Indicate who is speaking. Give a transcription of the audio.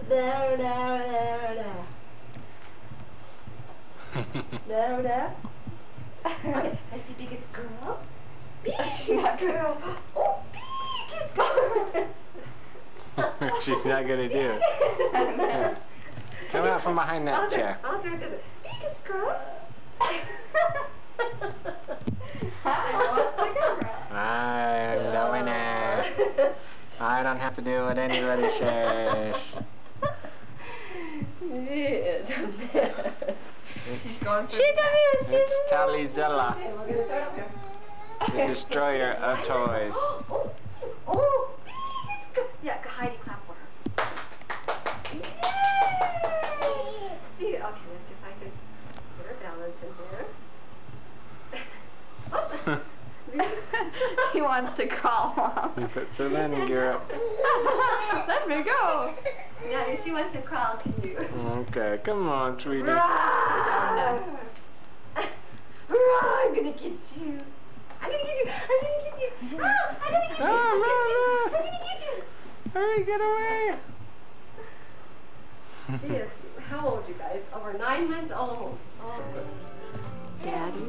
Speaker 1: There, there, there, there. There, there. Okay, let's see biggest girl. Biggest girl. Oh, biggest girl.
Speaker 2: She's not gonna do it. Come out from behind that chair.
Speaker 1: I'll do it this way. Biggest girl.
Speaker 3: Hi, what's the camera?
Speaker 2: I'm the winner. I don't have to do what anybody says.
Speaker 1: It's a mess.
Speaker 3: She's going for
Speaker 2: It's Talizilla,
Speaker 1: Okay, we're gonna start up here.
Speaker 2: the destroyer of toys.
Speaker 1: Oh, biggest girl. Yeah, Heidi, clap for her. Yay! Yeah, okay, let's see if I can get her balance in here.
Speaker 3: She wants to crawl, Mom.
Speaker 2: He puts her landing gear up.
Speaker 3: Let me go.
Speaker 1: Yeah, she wants to crawl to you.
Speaker 2: Okay, come on, sweetie.
Speaker 1: Roar! Roar! I'm gonna get you. I'm gonna get you. I'm gonna get you. Ah, I'm gonna get you.
Speaker 2: Oh,
Speaker 1: I'm gonna get you.
Speaker 2: Hurry, get away!
Speaker 1: She is, how old, you guys? Over 9 months old. Oh. Daddy.